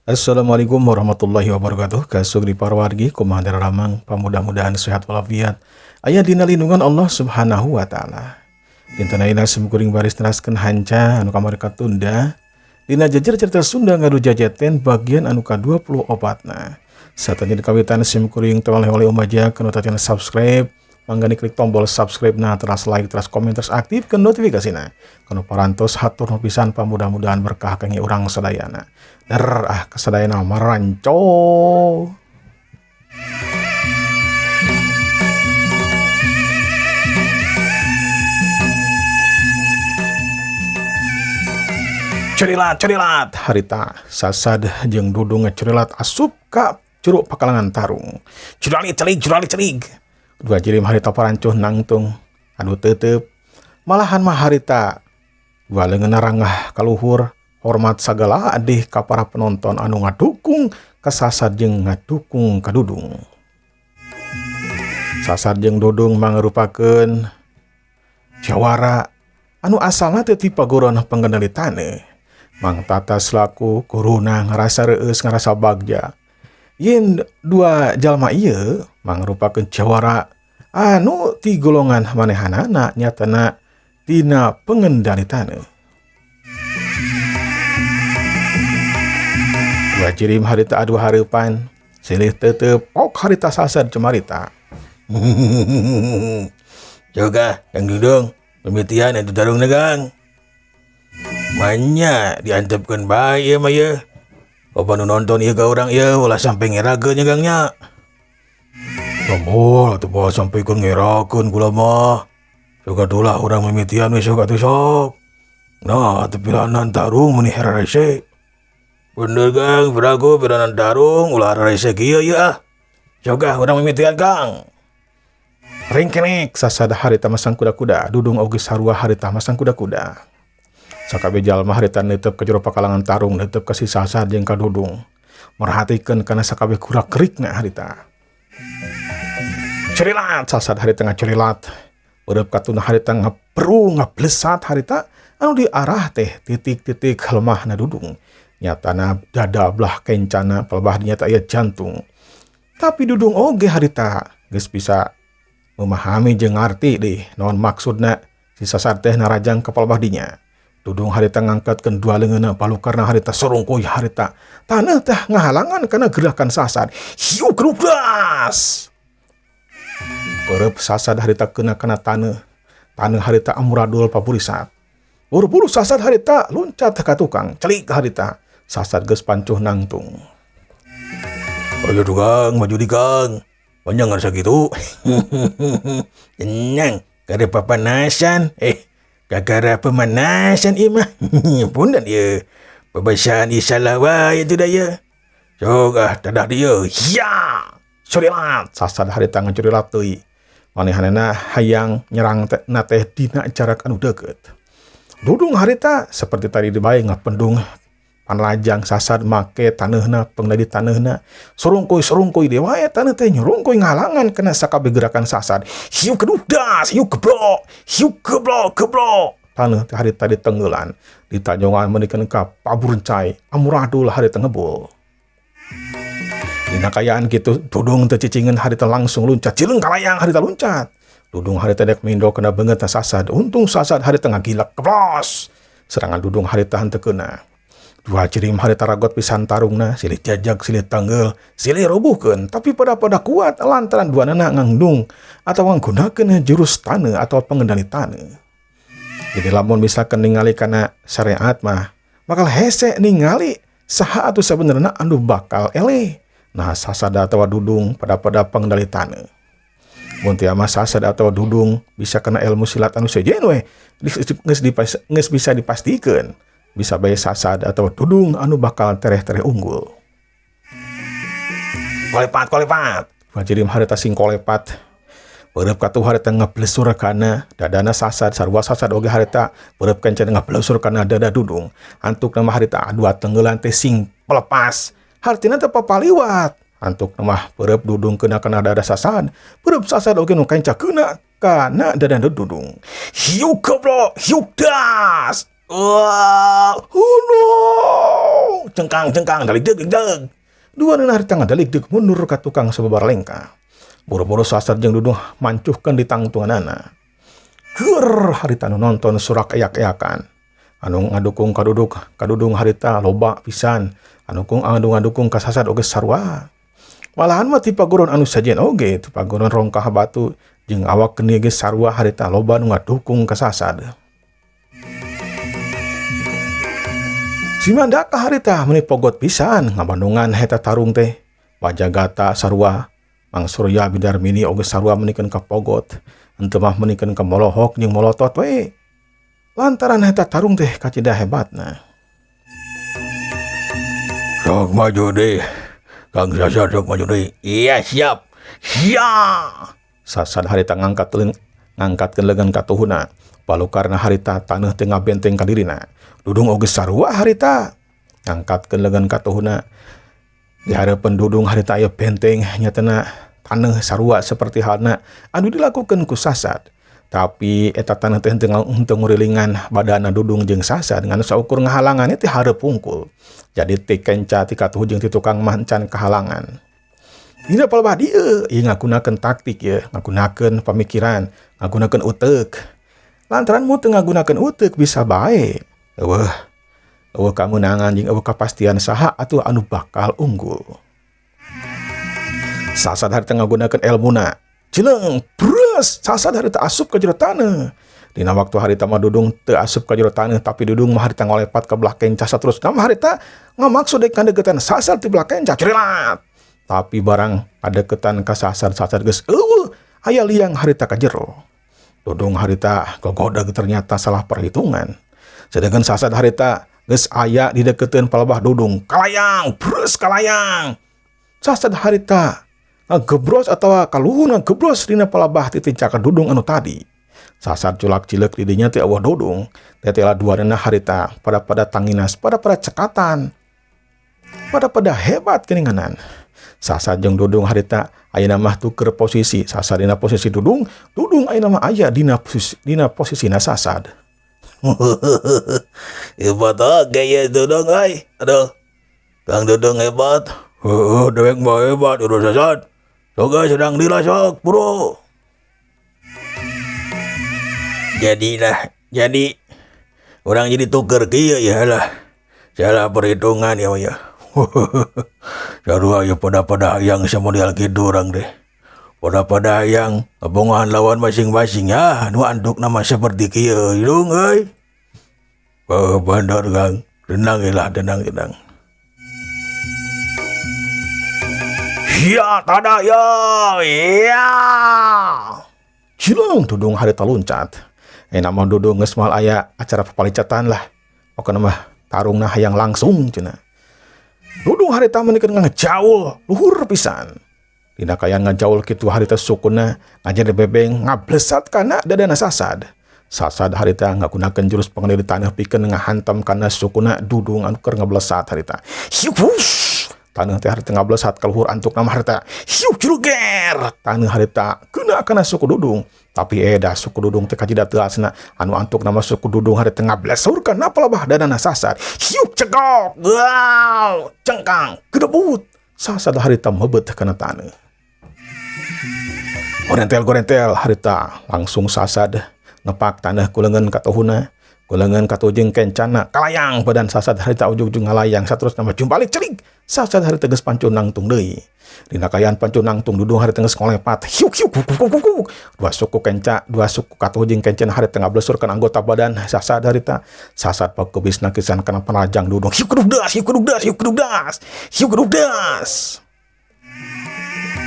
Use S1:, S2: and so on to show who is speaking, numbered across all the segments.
S1: Assalamualaikum warahmatullahi wabarakatuh. Kasugri parwargi kumaha ramang pamudah-mudahan sehat walafiat. Aya dina lindungan Allah Subhanahu wa taala. Dinten ayeuna simkuring baris neraskeun hanca anu kamari katunda. Dina jejer cerita Sunda ngadu jajaten bagian anu ka-24na. Satannya dikawitan simkuring teu oleh umaja kana tatian subscribe. Mangga klik tombol subscribe nah teras like teras komen teras aktifkeun notifikasina. Kana parantos hatur pisan pamudah-mudahan berkah kangge urang sadayana. Kesadayana maranco. Cerilat harita sasad jeung dudung ngecerilat asup ka curug Pakalangan Tarung. Curalig. Dua jirim harita parancuh nangtung anu teuteup malahan mah harita dua leungeun rangah kaluhur hormat sagala adih ka para penonton anu ngadukung ka sasad jeung ngadukung ka dudung. Sasad jeung dudung mangrupakeun jawara anu asalna teu ti paguron panggendali taneuh. Mang Tata selaku guruna ngarasa reueus ngarasa bagja. Yen dua jalma ieu mangrupakeun jawara anu ti golongan manehanana nyatana tina pengendali taneuh. Dua jirim harita adu hareupan silih teuteup pok harita sasad cemarita. Joga Kang Dudung pemitian anu tarung negang. Manya diantepkeun bae ieu mah ye. Bapa nu nonton ieu ka urang ieu ulah sampe ngerageun nyegangnya. Tombol atuh bawa sampe ikut ngerakeun kula mah. Sok atulah urang mimitian we sok atuh sok. Nah, atuh piranan tarung meuni herarese. Bener Kang, berago piranan tarung ulah herarese kieu ieu ah. Sok urang mimitian Kang. Ringkenek sasada harita masang kuda-kuda, dudung oge sarua harita masang kuda-kuda. Sakabeh jalma harita neuteup ka jero Pakalangan Tarung, neuteup ka si sasad jeung ka dudung. Merhatikeun kana sakabeh kurak-kerikna harita. Cerilat sasad harita ngacerilat. Ureup katuna harita ngaperu ngablesat harita anu diarah teh titik-titik lemahna dudung. Nyatana dada belah kencana pelebah dinya teh aya jantung. Tapi dudung oge harita geus bisa memahami jeung ngarti deui naon maksudna si sasad teh narajang ka pelebah dinya. Dudung harita ngangkatkeun dua leungeunna palukarna harita sorongkoy harita. Taneuh teh ngahalangan kana gerakan sasad. Hiu gerublas. Ureup sasad harita keuna kana taneuh. Taneuh harita amuradul paburisat. Buru-buru sasad harita loncat ka tukang. Celik harita. Sasad geus pancuh nangtung. Ayo tukang, maju di Kang. Panjang ngarasa gitu. Tenang, kada papanasan. Kakara pemanasan ieu mah. Punten ieu. Pembahasan isalah wae itu daya. Sok dadah dieu. Ya! Curilat sasad harita ngacurilat deui. Manehanana hayang nyerang teh dina jarak anu deukeut. Dudung harita seperti tadi dibae ngapendung panlajang sasad make taneuhna pengendali taneuhna. Sorongkoy deui wae taneuh teh nyorongkoy ngahalangan kana sakabeh gerakan sasad. Hiu kedudas, hiu geblok, taneuh teh harita ditenggelan. Ditajongan menikeun ka paburencai, amuradul harita ngebul. Dina kayaan kitu dudung teu cicingeun harita langsung luncat cileung kalayang harita luncat. Dudung harita dek mindo kena beungeutna sasad. Untung sasad harita ngagilak keplos. Serangan dudung harita henteu keuna. Dua jirim harita ragot pisan tarungna, silih jajak silih tanggel, silih robohkeun tapi pada kuat lantaran duanana ngangdung atawa nggunakeun jurus taneuh atau pengendali taneuh. Jadi lamun misalkan ningali kana syariat mah bakal hese ningali saha atuh sabenerna anu bakal eleh. Nah, sasad atawa dudung pada pengendali taneuh. Mun teu mah sasad atawa dudung bisa kena ilmu silat anu sejen we geus bisa dipastikeun. Bisa bae sasad atawa dudung anu bakal tereh-tereh unggul. Kolepat. Wajirim harita sing kolepat. Ureup katuh harita ngablesur kana dadana sasad, sarua sasad oge harita ureup kencan ngablesur kana dada dudung. Antuk nama harita dua tenggelan teh sing pelepas. Hartina teh papaliwat. Antuk nama ureup dudung keuna kana dada sasad. Ureup sasad oge nu kanca keuna kana dada dudung. Hiu goblok, hiu das. Wah, no! Cengkang, dalig-deg. Dua nana harita ngadalig-deg mundur ka tukang sababar lengka. Boro-boro Sasad jeung Dudung mancuhkeun di tangtunganana. Keur harita nu nonton surak eyak-eyakan. Anu ngadukung kadudung harita loba pisan. Anu ngadukung ka Sasad oge sarua. Malahan mah ti paguron anu sajen oge, ti paguron rongkah batu jeung awak geni ge sarua harita loba nu ngadukung ka Sasad. Simanda ka harita meni pogot pisan ngabandungan heta tarung teh. Wajagata sarua, Mang Surya Bidarmini oge sarua menikeun ka pogot. Henteu mah menikeun ka molohok jeung molotot we. Lantaran heta tarung teh kacida hebatna.
S2: Sok maju deh. Kang Sasad sok maju deh. Iya siap.
S1: Sasad harita ngangkatkeun leungeun ka tuhuna. Palukarna harita taneuh teu ngabenteng ka dirina. Dudung oge sarua harita ngangkatkeun leungeun ka tuhuna. Di hareupeun Dudung harita aya benteng nyatana taneuh sarua seperti halna anu dilakukeun ku Sasad. Tapi eta taneuh teh henteu ngurilingan badanna Dudung jeung Sasad ngan saukur ngahalangan teh hareup pungkul. Jadi ti kenca ti katuh jeung ti tukang mah can kahalangan. Dina palebah dieu ieu ngagunakeun taktik ye, ngagunakeun pamikiran, ngagunakeun uteuk. Lantaran mu teu ngagunakeun uteuk bisa bae. Eueuh kamunangan jeung eueuh kapastian saha atuh anu bakal unggul. Sasad harita ngagunakeun elmuna. Cileung, brus, Sasad harita asup ka jero taneuh. Dina waktu harita mah Dudung teu asup ka jero taneuh, tapi Dudung mah harita ngolepat ka belah kenca saterus. Mah harita ngamaksud dek kadeukeutan Sasad ti belah kenca cerelat. Tapi barang kadeukeutan ka Sasad geus eueuh aya liang harita ka jero. Dudung harita gogodeg ternyata salah perhitungan. Sedangkan Sasad harita geus aya di dekeuteun palebah Dudung. Kalayang, brus kalayang. Sasad harita ngegebros atawa kaluhur ngegebros dina palebah ti tincakan Dudung anu tadi. Sasad culak cileuk di dinya teh eueuh Dudung. Tetela duanana harita pada tanginas, pada cekatan. Pada hebat geuninganan. Sasad jeung Dudung harita ayeuna mah tuker posisi. Sasad dina posisi Dudung ayeuna mah aya dina posisina Sasad.
S2: Hebat gaya Dudung ay. Aduh. Kang Dudung hebat. Dewek mah hebat udah Sasad. Soga sedang dilasok, bro. Jadi orang jadi tuker kieu ya lah. Salah perhitungan ya. Sarua ya pada yang samodel kitu orang deh. Pada yang ngabongan lawan masing-masing ya. Nu anduk nama seperti kieu hidung euy. Bener Kang. Tenang.
S1: Ya, tada ya. Iya. Cileung Dudung harita loncat. Nama Dudung geus moal aya acara papalicatan lah. Pokona mah tarungna hayang langsung cenah. Dudung harita menikeun ngajaul luhur pisan. Dina kaya ngajaul kitu harita sukuna ngajade bebeng ngablesat kana dadana Sasad. Sasad harita ngagunakeun jurus pengendali taneuh pikeun ngahantam kana sukuna Dudung anu keur ngablesat harita. Hiuh. Taneuh teh harita ngablesat ka luhur antukna mah harita. Hiuh juluger. Taneuh harita keuna kana suku Dudung. Tapi suku Dudung teh kajida teu asna anu antuk nama suku Dudung harita ngablesur kana palebah dadana Sasad. Hiup cekok. Wow, cengkang, gedebut. Sasad harita meubeut kana taneuh. Gorentel harita langsung Sasad nepak taneuh ku leungeun ka tuhuna, ku leungeun ka jeung kencana. Kalayang badan Sasad harita ujug-ujug ngalayang saterus nama jum balik cerig. Sasad harita geus pancun nangtung deui. Dina kayaan pancun nangtung Dudung harita geus ngolepat. Hiuk. Dua suku kenca, dua suku katuh jeung kencana harita ngablesurkeun anggota badan Sasad harita. Sasad pakubisna kisan kana panajang Dudung. Hiuk kedudas.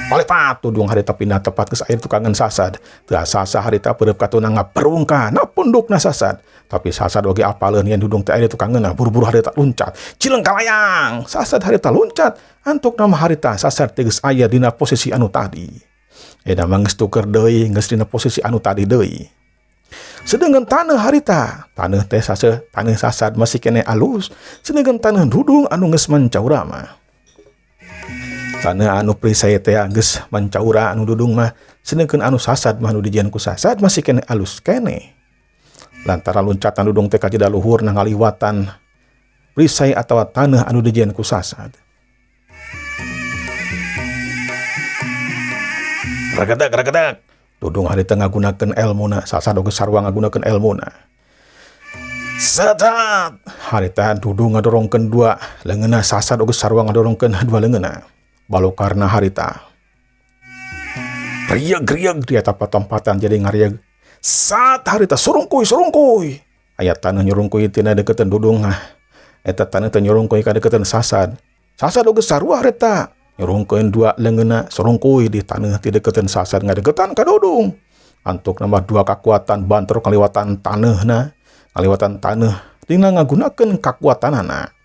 S1: Palepat Dudung harita pindah tepat ke air tukangan Sasad. Teu asa harita peureup katuna ngaperungka na pundukna Sasad. Tapi Sasad oge apaleun yen Dudung teh air tukangeunna buru-buru harita loncat. Cileung kalayang. Sasad harita loncat. Antuk nama harita Sasad teh geus aya dina posisi anu tadi. Eta mah geus tuker deui, geus dina posisi anu tadi deui. Sedangkan taneuh harita, taneuh Sasad masih kene alus, sedangkan taneuh Dudung anu geus mancaura mah. Taneuh anu perisai teh geus mancaura anu Dudung mah, sedangkan anu Sasad mah anu dijieun ku Sasad masih kene alus kene. Lantaran loncatan dudung teh ka jeda luhur na ngaliwatan perisai atawa tanah anu dijieun ku Sasad. Ragedak. Dudung harita ngagunakeun elmuna, Sasad oge sarua ngagunakeun elmuna. Sadat harita Dudung ngadorongkeun dua leungeunna, Sasad oge sarua ngadorongkeun dua leungeunna. Balokarna harita rieg di eta patempatan jadi ngarieg. Sat harita surungkuy. Aya taneuh nyurungkuy tina deketan Dudung. Eta taneuh teh nyurungkuy ka deketan Sasad. Sasad oge sarua harita nyurungkeun dua leungeunna surungkuy di taneuh ti deketan Sasad ngadeketan ka Dudung. Antuk nambah dua kekuatan banter kaliwatan taneuhna, kaliwatan taneuh tina ngagunakeun kakuatanana.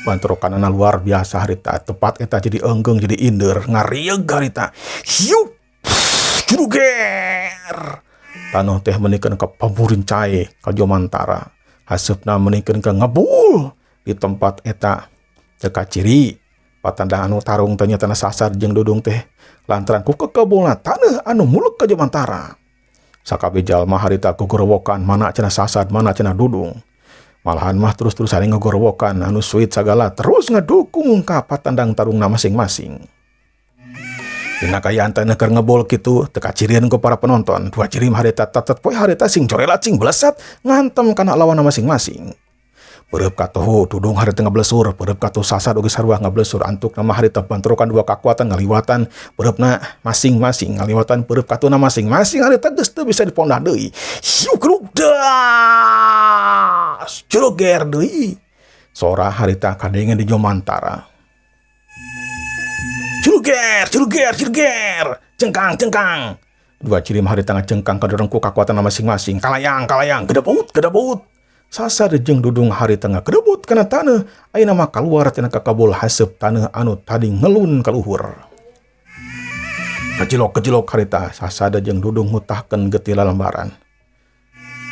S1: Bantrokanana luar biasa harita, tepat eta jadi enggeng jadi inder ngarieg harita. Hiup juruger. Taneuh teh menikeun ka paburincai ka Jomantara. Haseupna menikeun ka ngabul di tempat eta teu kaciri. Patanda anu tarung ternyata Sasad jeung Dudung teh lantaran ku kekebulna taneuh anu muluk ka Jomantara. Sakabeh jalma harita gogorowokan mana cenah Sasad mana cenah Dudung. Malahan mah terus-terusan ngegorowokan anu suit sagala terus ngedukung ka patandang tarungna masing-masing. Dina kayaan taneuh keur ngebol kitu teu kacirieun ku para penonton. Dua cirim harita tatet poe harita sing corelat sing blesat ngantem kana lawanna masing-masing. Beureup katuh Dudung harita ngablesur, beureup katuh Sasad oge sarua ngablesur. Antuk nama harita bantrokan dua kakuatan ngaliwatan beureuupna masing-masing, ngaliwatan beureup katuhna masing-masing harita geus teu bisa dipondah deui. Hiu krugdas juroger deui. Sora harita kadengen di Jomantara. Juruger, cengkang. Dua cirim harita ngacengkang ka dorongku kakuatan masing-masing. Kalayang, gedebut. Sasad jeung Dudung harita ngakedebut kana taneuh. Ayeuna mah kaluar tina kakabul haseup taneuh anu tadi ngelun ka luhur. Kejilok harita Sasad jeung Dudung ngutahkeun getih lalembaran.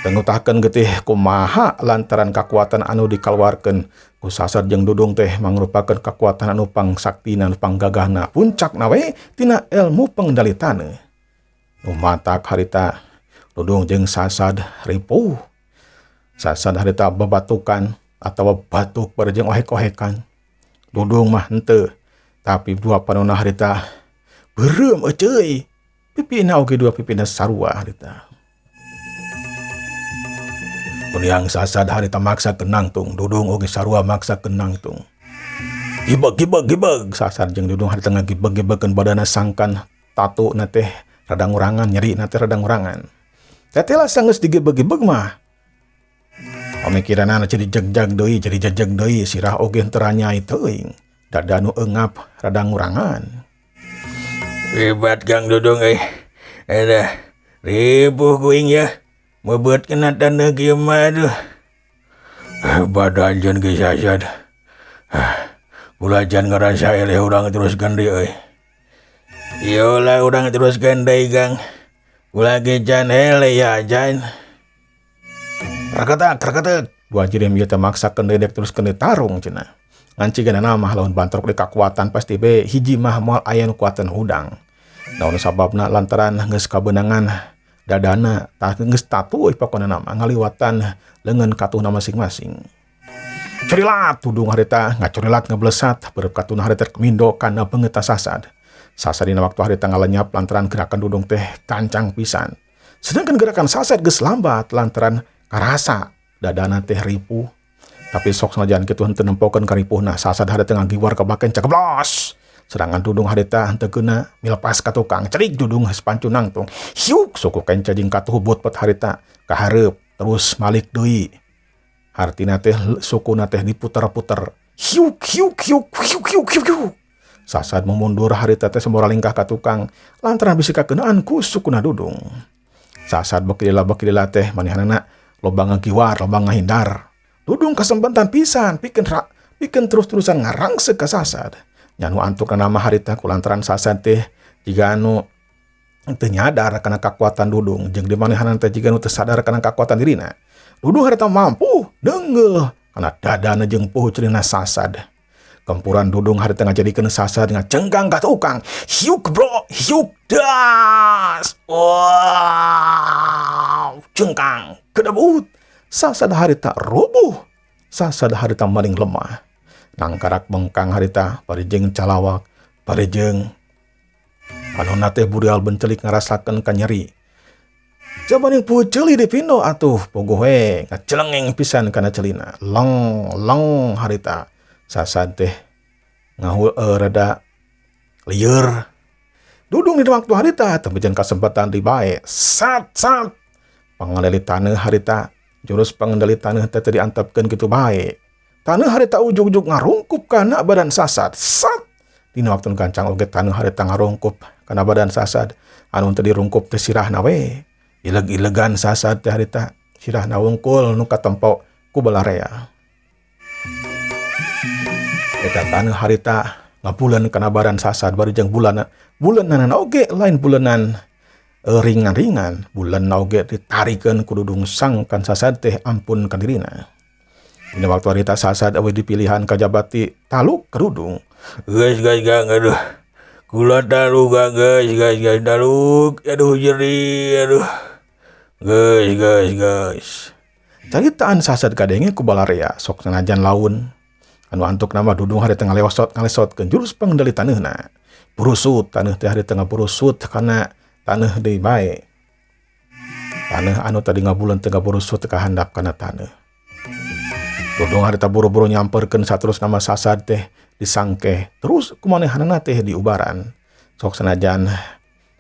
S1: Ngutahkeun getih kumaha lantaran kakuatan anu dikaluarkeun ku Sasad jeung Dudung teh mangrupakeun kakuatan anu pangsaktina anu panggagahna puncakna we tina ilmu pengendali taneuh. Nu matak harita Dudung jeung Sasad ripuh. Sasad harita babatukan atau batuk barejeng ohek-ohekan. Dudung mah henteu, tapi dua panonna harita beureum euceuy. Pipina oge dua pipina sarua harita. Kuliang Sasad harita maksakeun nangtung, Dudung oge sarua maksakeun nangtung. Gibeg Sasad jeung Dudung harita ngagibeg-gibegkeun badanna sangkan tatu na teh rada ngurangan, nyeri na teh rada ngurangan. Teteh sanggeus digebeg-gebeg mah pamikiranna jadi jegjag deui, sirah oge teu ranyai teuing. Dada nu eungap rada ngurangan. Hebat Kang Dudung euy. Ada ribuh kuing ya. Mebeut kena taneuh kieu mah aduh. Badanjeun ge Sasad. Ulajan ngarasa eleh urang teruskeun deui euy. Iyalah urang teruskeun deui Kang. Ulah ge jan eleh ya jan. Raketek. Dua jirim ieu teh maksakeun dedek teruskeun tarung cenah. Ngancigeunna mah lamun bantrok di kakuatan pasti be hiji mah moal aya nu kuatan hudang. Naon sababna lantaran geus kabeunangan dadana tah geus tatu euy pokona mah ngaliwatan leungeun katuhna masing-masing. Corilat Dudung harita ngacorilat ngeblesat beureup katuhna harita kemindo kana beungeut Sasad. Sasad dina waktu harita ngalenyap lantaran gerakan Dudung teh kancang pisan. Sedangkan gerakan Sasad geus lambat lantaran karasa dadana teh ripuh. Tapi sok sanajan kitu henteu nempokeun karipuhna, Sasad harita ngagiwar ka baken cakeblos. Sedangkan Dudung harita henteu geuna milepas ka tukang. Cerik Dudung geus pancu nangtung. Hiuk suku kenca jeung katuh butpet harita ka hareup terus malik deui. Hartina teh sukuna teh diputer-puter. Hiuk. Sasad memundur harita teh sembora lingkah ka tukang lantaran bisi kakeunaan ku sukuna Dudung. Sasad bakilila teh manehanana loba ngagiwar, loba ngahindar. Dudung kasempatan pisan pikeun terus-terusan ngarangseu ka Sasad. Nya nu antukna nama harita kulantaran Sasad teh jiga anu teu nyadar kana kakuatan Dudung jeung di manehanana teh jiga nu teu sadar kana kakuatan dirina. Dudung harita mampu deungeul kana dadana jeung puhu ceulina Sasad. Gempuran Dudung harita ngajadikeun Sasad ngacenggang ka tukang. Hiuk das. Wow, cengkang. kedabut. Sasada harita rubuh. Sasada harita maling lemah. Nangkarak bengkang harita parijeng calawak, parijeng anona teh burial bencelik ngarasakeun ka nyeri. Jabaning puceuli di pindo atuh bogoh we ngacelengeng pisan kana celina. Leng harita. Sasad teh rada lieur. Dudung di waktu harita tembejan kesempatan di bae. Sat. Pangendali taneuh harita. Jurus pengendali taneuh teh diantepkeun kitu bae. Taneuh harita ujug-ujug ngarungkup kana badan Sasad. Sat. Dina waktu gancang oge taneuh harita ngarungkup kana badan Sasad. Anu teu dirungkup teh sirahna we. Ileg-ilegan Sasad teh harita. Sirahna wungkul nu katempo ku balarea. Eta taneuh harita ngabulan kana badan Sasad barijeng bulanan oge lain bulanan ringan-ringan. Bulan oge ditarikeun ku Dudung sangkan Sasad teh ampun ka dirina. Dina waktu harita Sasad awe dipilihan kajabati taluk ka Dudung.
S2: Guys, aduh. Kula taluk guys, taluk. Aduh jeri, aduh. Guys.
S1: Caritaan Sasad kadenge ku balarea sok sanajan laun. Anu antuk nama Dudung harita ngalesotkeun jurus pengendali taneuhna. Burusut taneuh teh harita ngaburusut kana taneuh deui bae. Taneuh anu tadi ngabuleun teh ngaburusut ka handap kana taneuh. Dudung harita buru-buru nyamperkeun saterus nama Sasad teh disangkeh terus kumanehanana teh diubaran. Sok sanajan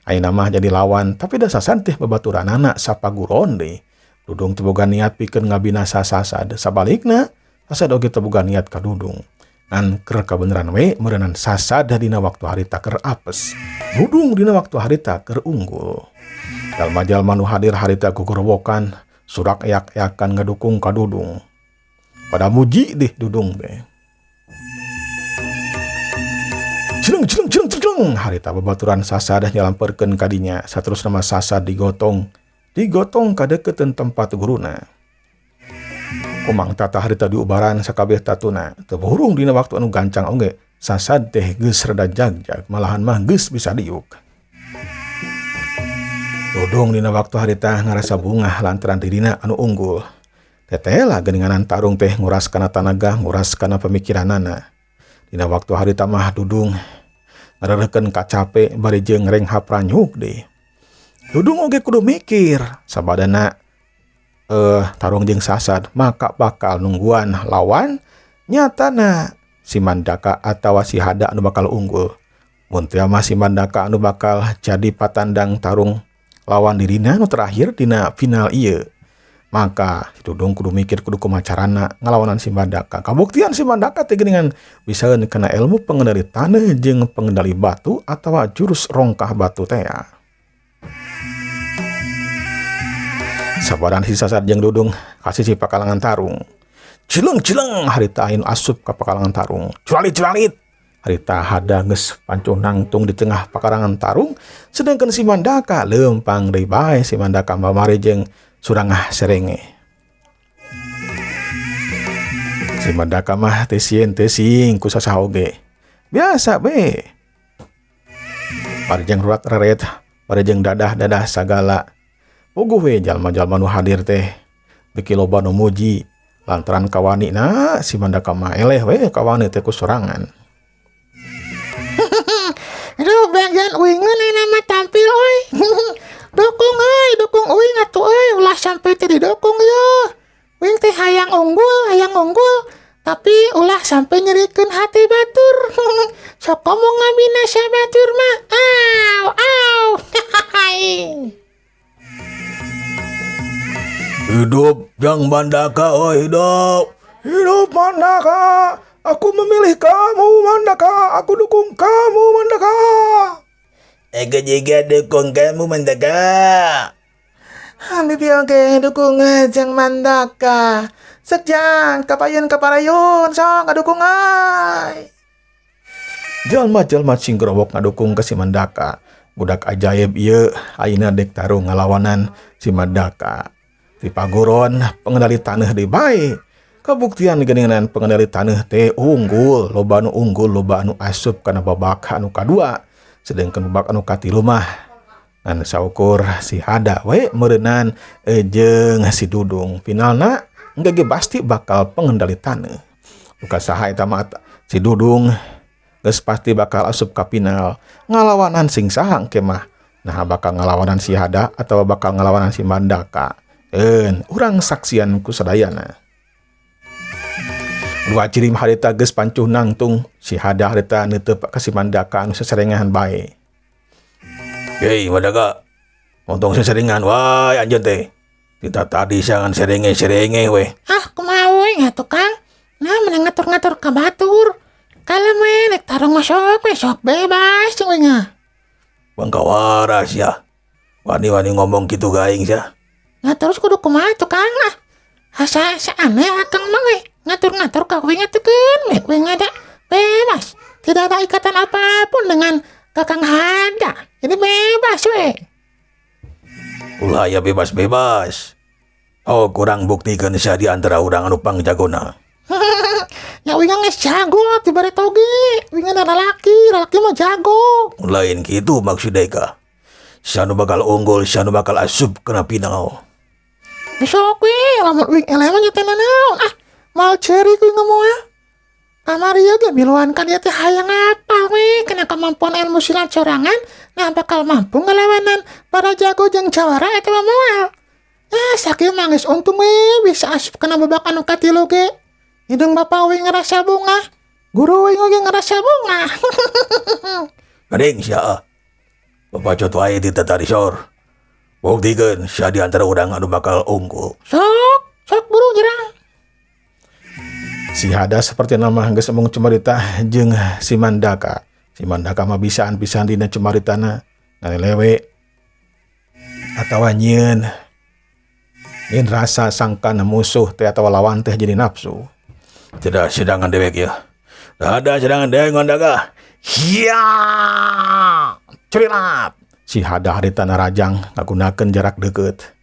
S1: ayeuna mah jadi lawan tapi da Sasad teh babaturanana sapaguron deui. Dudung teu boga niat pikeun ngabinasa Sasad. Sabalikna Sasad oge teu boga niat ka Dudung. Ngan keur kabeneran we meureunnan Sasad dina waktu harita keur apes. Dudung dina waktu harita keur unggul. Jalma-jalma nu hadir harita gugurwokan surak eyak-eyakan ngadukung ka Dudung. Pada muji deh Dudung teh. Cileng harita babaturan Sasad nyalamperkeun ka dinya. Saterus nama Sasad digotong ka deukeuteun tempat guruna. Kumang tata harita diubaran sakabeh tatuna. Teu burung dina waktu anu gancang oge. Sasad teh geus rada jagjag, malahan mah geus bisa diuk. Dudung dina waktu harita ngarasa bungah lantaran dirinya anu unggul. Tetela geuninganan tarung teh nguras kana tanaga, nguras kana pemikiranana. Dina waktu harita mah Dudung ngareurekeun kacape bari jeung renghap ranyuk deui. Dudung oge kudu mikir sabadana tarung jeung Sasad maka bakal nungguan lawan nyatana si Mandaka atawa si Hada anu bakal unggul. Mun teu mah si Mandaka anu bakal jadi patandang tarung lawan dirina anu terakhir dina final ieu. Maka Dudung kudu mikir kudu kumaha carana ngalawanan si Mandaka. Kabuktian si Mandaka teh geuningan bisaeun kana ilmu pengendali taneuh jeung pengendali batu atawa jurus rongkah batu teh. Sabaran si Sasad jeung Dudung kasih si pakalangan tarung. Cileng harita ain asup ka pakalangan tarung. Curalit harita Hada geus pancuh nangtung di tengah pakarangan tarung. Sedangkan si Mandaka leumpang deui bae si Mandaka mamari jeung surangah serenge. Si Mandaka mah teu sieun ku sasaha oge. Biasa be. Parijeng ruat reret, parijeng dadah sagala. Puguh we jalma-jalma nu hadir teh beki loba nu muji lantaran kawanina si Mandaka mah eleh we kawani teh ku sorangan.
S3: Aduh bagian uingan nama tampil oi. Dukung uing atuh euy ulah sampai teu didukung yo. Uing teh hayang unggul tapi ulah sampai nyerikeun hati batur. Sok ngomong ngabina sia batur mah. Aw.
S2: Hidup Jang Mandaka, hidup.
S1: Hidup Mandaka, aku memilih kamu Mandaka, aku dukung kamu Mandaka.
S2: Aku juga dukung kamu Mandaka.
S3: Bibi oge dukung Jang Mandaka. Sekjang kapayun kaparayun sok ngadukung ai.
S1: Jalma-jalma singgrowok ngadukung ke si Mandaka. Budak ajaib ieu ayeuna dek tarung ngalawanan si Mandaka. Di paguron pengendali taneuh deui bae. Kabuktian geuningan pengendali taneuh teh unggul, loba anu asup kana babak anu kadua. Sedangkan babak anu katilu mah Ngan saukur si Hada we meureunnan jeung si Dudung. Finalna engke ge pasti bakal pengendali taneuh. Buka saha eta mah si Dudung geus pasti bakal asup ka final ngalawanan sing saha engke mah. Nah bakal ngalawanan si Hada atau bakal ngalawanan si Mandaka. Urang saksian ku sadayana. Dua cirim harita geus pancuh nangtung si Hada harita neuteuk ka si Mandaka anu saserengahan bae.
S2: Hei, Mandaka. Untung seseringan, wah anjeun teh. Kita tadi sangan serenge weh.
S3: Kumaha we atuh Kang? Nah, menang ngatur-ngatur ka batur. Kalem nek tarung masuk besok bebas jeung ngah.
S2: Bangkawaras ya. Wani-wani ngomong gitu gaing sia.
S3: Nah, terus kudu kumaha tuh Kang? Asa aneh akang mah we. Ngatur-ngatur ka we ngatukeun we ada bebas. Tidak ada ikatan apapun dengan Kakang Hada. Jadi bebas we.
S2: Ulah ya bebas-bebas. Oh, kurang buktikeun sia di antara urang anu pangjagona.
S3: Ya wingan geus jago tibare toge. Wingan lalaki mah jago.
S2: Lain gitu maksudnya ka. Sianu bakal unggul, sianu bakal asup kena final.
S3: Besok we lamun wing elemen nya teh naon? Mal ceri ku ngomong. Kamaria ge miluan ka dia teh hayang apa we kena kemampuan ilmu silat sorangan, nah bakal mampu ngelawanan para jago jeung jawara eta mah moal. Sakieu mah geus untung we bisa asup kana babak anu katilu ge. Hidung bapak we ngerasa bunga, guru we ge ngerasa bunga.
S2: Gading sia. Bapak coto aya di tata risor. Buktikeun sia di antara urang anu bakal unggul.
S3: Sok buru jerang.
S1: Si Hada seperti nama geus omong cumarita jeung si Mandaka. Si Mandaka mah bisaan-bisaan dina cumaritana ngalewe atawa nyieun rasa sangkan musuh teh atawa lawan teh jadi nafsu.
S2: Tidak sedangan dewek ya. Ada sedangan dewek Mandaka.
S1: Ya, curilat. Si Hada harita narajang ngagunakeun jarak deukeut.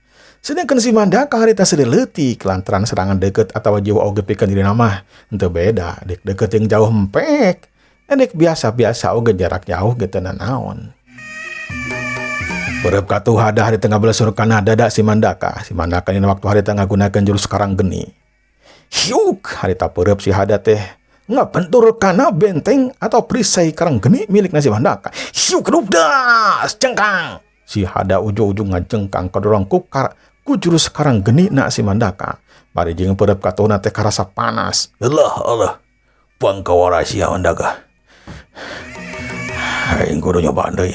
S1: Sedangkan si Mandaka harita sedih leutik lantaran serangan deket atau jiwa oge pikeun diri mah henteu beda dek deket yang jauh empek dek biasa-biasa oge jarak jauh gitu naon. Berep katuh Hada harita ngabelesur kana dada si Mandaka dina waktu harita ngagunakeun jurus karang geni. Hiuk harita berep si Hada teh ngabentur kana benteng atau perisai karang geni milikna si Mandaka. Hiuk rubdas cengkang. Si Hada ujung-ujung ngajengkang kadorong ku jurus karang geni na si Mandaka. Bari jeung peureup katuna teh karasa panas.
S2: Allah. Pangkawaras ya Mandaka. Aing kudu nyoba deui.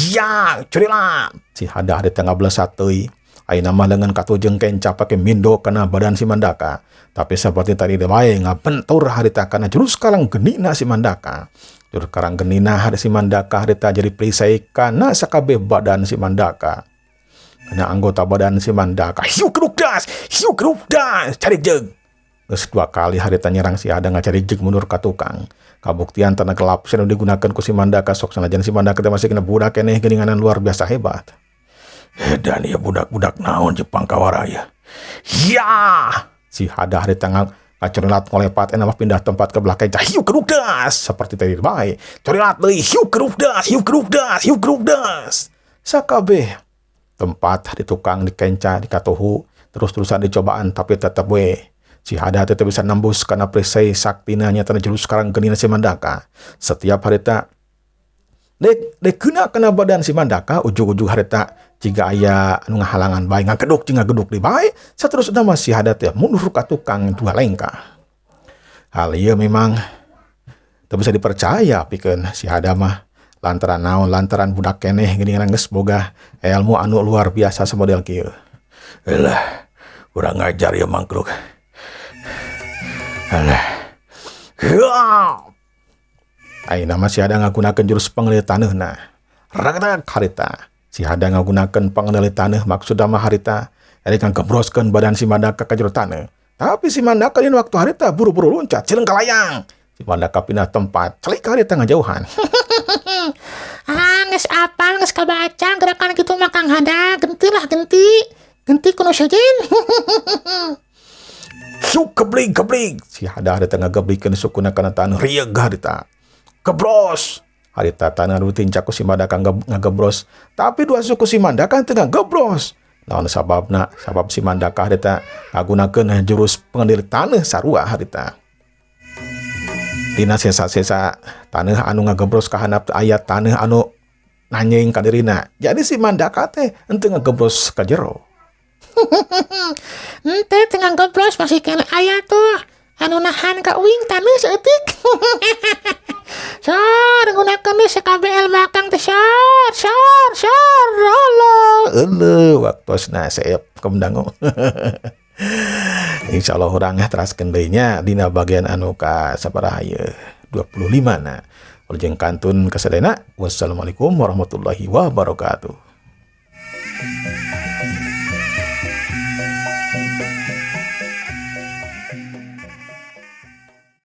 S1: Ya, curilat. Si Hada harita ngablesat teuy. Ayeuna mah leungeun katujeng kenca pake mindo kana badan si Mandaka. Tapi seperti tadi bae ngabentur harita kana jurus karang geni na si Mandaka. Jurus karang geni na si Mandaka harita jadi perisai kana sakabeh badan si Mandaka. Karena anggota badan si Mandaka hiu kerukdas cari jeg. Geus 2 kali harita nyerang si Hada ngacari jeg mundur ka tukang. Kabuktian tenaga lapis anu digunakeun ku si Mandaka sok sanajan si Mandaka teh masih kena budak keneh geuninganan luar biasa hebat.
S2: Dan ieu budak-budak naon Jepang kawaraya.
S1: Ya, si Hada harita ngacurilat ngolepat mah pindah tempat ke belakang hiu kerukdas seperti tadi bae. Curilat deui hiu kerukdas. Sakabeh tempat di tukang di kenca di katuhu terus-terusan dicobaan tapi tetap we si Hada tetap bisa nembus karena perisai saktina nyata jurus karang geni si Mandaka. Setiap harita dek kena badan si Mandaka ujug-ujug harita jika aya anu ngahalangan bae ngageduk di bae saterusna mah si Hada teh mundur ka tukang 2 lengkah. Hal ieu memang teu bisa dipercaya pikeun si Hada mah. Lantaran budak keneh geuningan geus boga ilmu anu luar biasa samodel kieu.
S2: Elah, urang ngajar ya mangkruk. Alah.
S1: Ayeuna mah si Hada ngagunakeun jurus pengendali taneuna. Ragdak harita. Si Hada ngagunakeun pengendali taneuh maksudna mah harita ari nggebroskeun badan si Mandaka ka jero taneuh. Tapi si Mandaka dina waktu harita buru-buru loncat cileung ka layang. Si Mandaka pindah tempat, celik harita ngajauhan.
S3: Geus apal, geus kabaca gerakan kitu mah Kang Hada. Genti kuno sejen.
S1: Hiu geblig. Si Hada harita ngageblikeun sukuna kana taneuh rieg harita. Gebros. harita tanah rutin caku si Mandaka ngagebros, tapi dua suku si Mandaka tengah gebros. Naon sabab si Mandaka harita ngagunakeun jurus pengendali tanah sarua harita. Dina sesa-sesa tanah anu ngagebros ka handap aya tanah anu nanyeing ka dirina. Jadi si Mandaka teh henteu ngagebros ka jero.
S3: Ente tengah gebros masih kena aya tuh anu nahan ka uing tanah seetik. Sar gunakeun deui SKBL belakang teh sar Allah.
S1: Waktosna seep kemendango. Insyaallah urang teraskeun deui nya dina bagian anu ka sabaraha ieu 25 na. Urang kantun kasadena. Wassalamualaikum warahmatullahi wabarakatuh.